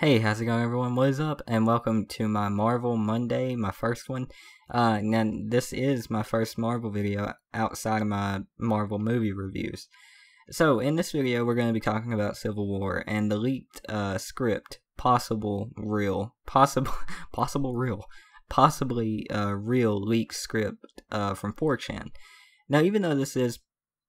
Hey, how's it going, everyone? What is up? And welcome to my Marvel Monday, my first one. Now, this is my first Marvel video outside of my Marvel movie reviews. So, in this video, we're going to be talking about Civil War and the leaked script, possibly real leaked script from 4chan. Now, even though this is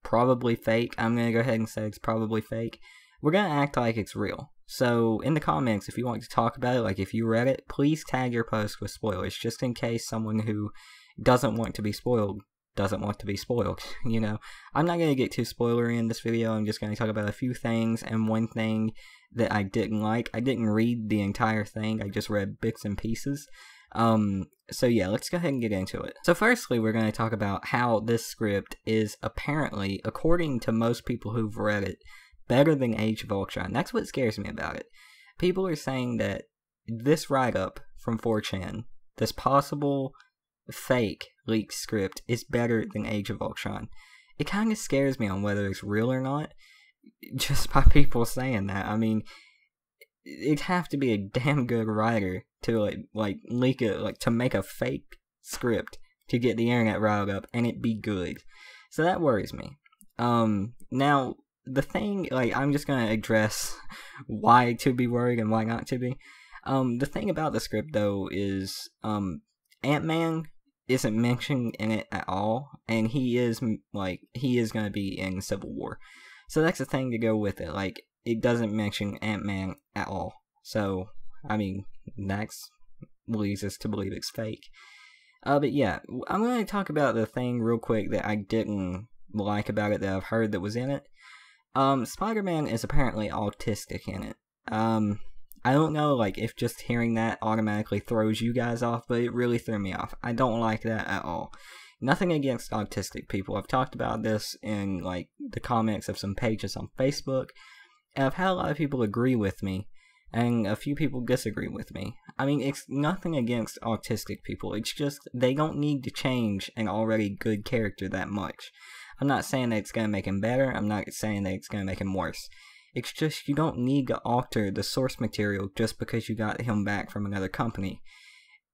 probably fake, I'm going to go ahead and say it's probably fake. We're going to act like it's real. So, in the comments, if you want to talk about it, like if you read it, please tag your post with spoilers, just in case someone who doesn't want to be spoiled doesn't want to be spoiled, you know. I'm not going to get too spoilery in this video. I'm just going to talk about a few things, and one thing that I didn't like. I didn't read the entire thing, I just read bits and pieces. So yeah, let's go ahead and get into it. So firstly, we're going to talk about how this script is apparently, according to most people who've read it, better than Age of Ultron. That's what scares me about it. People are saying that this write-up from 4chan, this possible fake leaked script, is better than Age of Ultron. It kind of scares me on whether it's real or not, just by people saying that. I mean, it'd have to be a damn good writer to like leak it, like to make a fake script to get the internet riled up and it be good. So that worries me. Now, the thing, like, I'm just gonna address why to be worried and why not to be. The thing about the script, though, is, AntMan isn't mentioned in it at all, and he is gonna be in Civil War. So that's the thing to go with it, like, it doesn't mention AntMan at all. So, I mean, that leads us to believe it's fake. But yeah, I'm gonna talk about the thing real quick that I didn't like about it that I've heard that was in it. Spider-Man is apparently autistic in it. I don't know, like, if just hearing that automatically throws you guys off, but it really threw me off. I don't like that at all. Nothing against autistic people. I've talked about this in, like, the comments of some pages on Facebook, and I've had a lot of people agree with me, and a few people disagree with me. I mean, it's nothing against autistic people. It's just, they don't need to change an already good character that much. I'm not saying that it's going to make him better, I'm not saying that it's going to make him worse. It's just, you don't need to alter the source material just because you got him back from another company.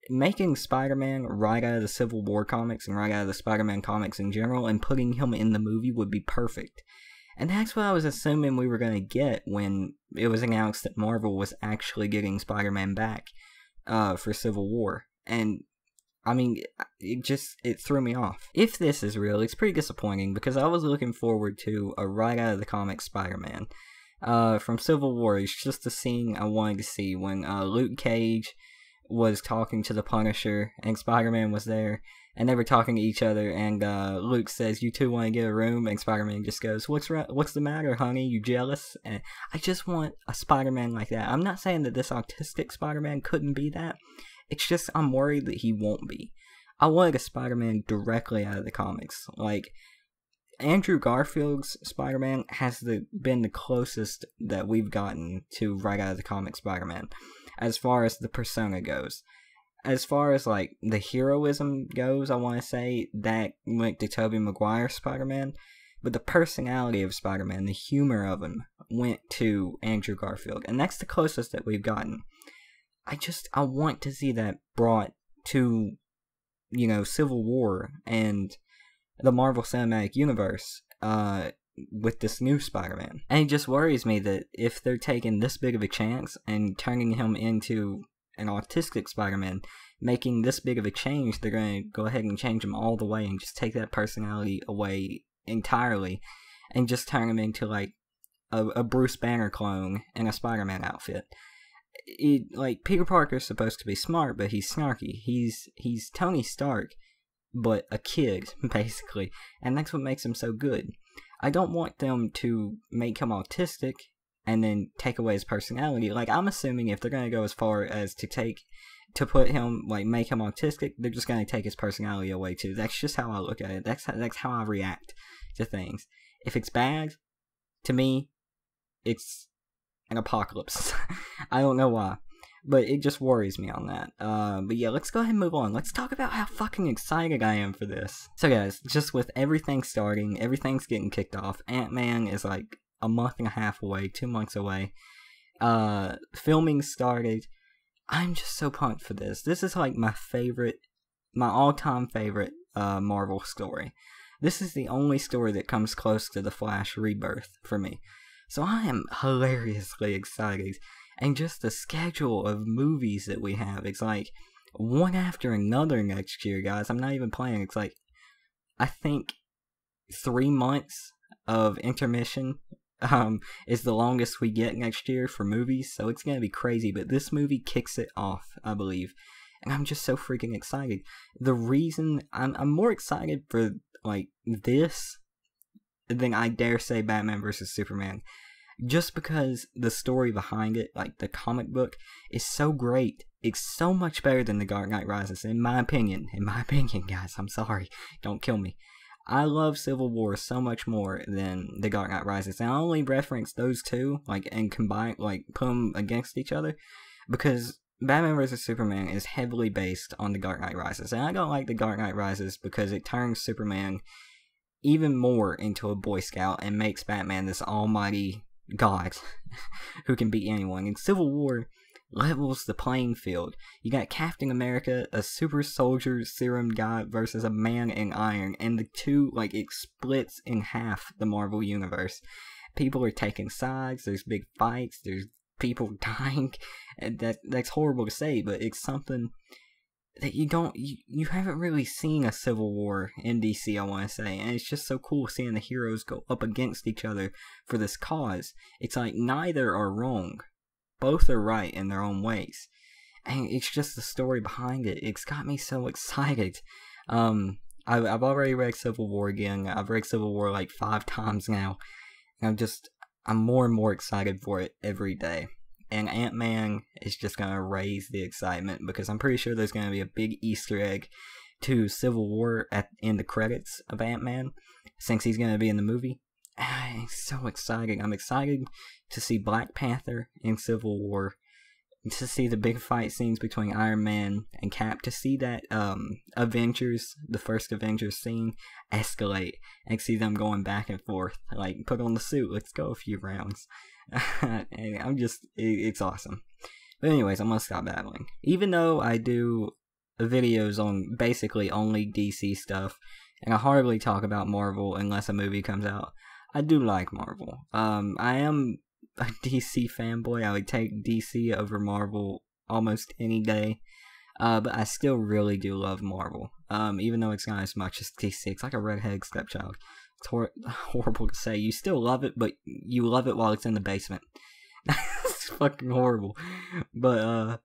Making Spider-Man right out of the Civil War comics and right out of the Spider-Man comics in general and putting him in the movie would be perfect. And that's what I was assuming we were going to get when it was announced that Marvel was actually getting Spider-Man back for Civil War. And I mean, it threw me off. If this is real, it's pretty disappointing because I was looking forward to a right out of the comics Spider-Man. From Civil War, it's just the scene I wanted to see when Luke Cage was talking to the Punisher and Spider-Man was there and they were talking to each other and Luke says, "You two want to get a room?" and Spider-Man just goes, What's the matter, honey? You jealous?" And I just want a Spider-Man like that. I'm not saying that this autistic Spider-Man couldn't be that. It's just, I'm worried that he won't be. I wanted a Spider-Man directly out of the comics. Like, Andrew Garfield's Spider-Man has been the closest that we've gotten to right out of the comic Spider-Man, as far as the persona goes. As far as, like, the heroism goes, I want to say, that went to Tobey Maguire's Spider-Man. But the personality of Spider-Man, the humor of him, went to Andrew Garfield. And that's the closest that we've gotten. I want to see that brought to, you know, Civil War and the Marvel Cinematic Universe with this new Spider-Man. And it just worries me that if they're taking this big of a chance and turning him into an autistic Spider-Man, making this big of a change, they're going to go ahead and change him all the way and just take that personality away entirely and just turn him into, like, a Bruce Banner clone in a Spider-Man outfit. Like, Peter Parker's supposed to be smart, but he's snarky. He's Tony Stark, but a kid, basically. And that's what makes him so good. I don't want them to make him autistic and then take away his personality. Like, I'm assuming if they're going to go as far as to put him, like, make him autistic, they're just going to take his personality away too. That's just how I look at it. That's how I react to things. If it's bad, to me, it's an apocalypse. I don't know why, but it just worries me on that. But yeah, let's go ahead and move on. Let's talk about how fucking excited I am for this. So guys, just with everything starting, everything's getting kicked off. AntMan is like a month and a half away, 2 months away. Filming started. I'm just so pumped for this. This is like my all-time favorite Marvel story. This is the only story that comes close to the Flash rebirth for me. So I am hilariously excited. And just the schedule of movies that we have, it's like one after another next year, guys. I'm not even playing. It's like, I think 3 months of intermission is the longest we get next year for movies, so it's gonna be crazy. But this movie kicks it off, I believe, and I'm just so freaking excited. The reason I'm more excited for like this than I dare say Batman vs Superman, just because the story behind it, like the comic book, is so great. It's so much better than The Dark Knight Rises, in my opinion. In my opinion, guys, I'm sorry, don't kill me. I love Civil War so much more than The Dark Knight Rises. And I only reference those two, like, and combine, like, put them against each other, because Batman vs Superman is heavily based on The Dark Knight Rises. And I don't like The Dark Knight Rises because it turns Superman even more into a Boy Scout and makes Batman this almighty god who can beat anyone. In Civil War, levels the playing field. You got Captain America, a super soldier serum guy, versus a man in iron, and the two, like, it splits in half the Marvel universe. People are taking sides, there's big fights, there's people dying, and that's horrible to say, but it's something that you haven't really seen a Civil War in DC, I want to say, and it's just so cool seeing the heroes go up against each other for this cause. It's like neither are wrong. Both are right in their own ways. And it's just the story behind it. It's got me so excited. I've already read Civil War again. I've read Civil War like 5 times now. And I'm more and more excited for it every day. And AntMan is just going to raise the excitement, because I'm pretty sure there's going to be a big Easter egg to Civil War in the credits of AntMan, since he's going to be in the movie. It's so exciting. I'm excited to see Black Panther in Civil War, to see the big fight scenes between Iron Man and Cap, to see that the first Avengers scene escalate, and see them going back and forth, like, put on the suit, let's go a few rounds. And it's awesome. But anyways, I'm gonna stop babbling. Even though I do videos on basically only DC stuff, and I hardly talk about Marvel unless a movie comes out, I do like Marvel. I am a DC fanboy. I would take DC over Marvel almost any day. But I still really do love Marvel. Even though it's not as much as DC. It's like a redheaded stepchild. It's horrible to say. You still love it, but you love it while it's in the basement. It's fucking horrible. But, I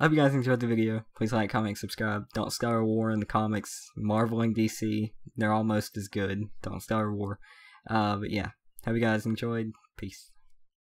hope you guys enjoyed the video. Please like, comment, subscribe. Don't start a war in the comics. Marvel and DC, they're almost as good. Don't start a war. But yeah, hope you guys enjoyed. Peace.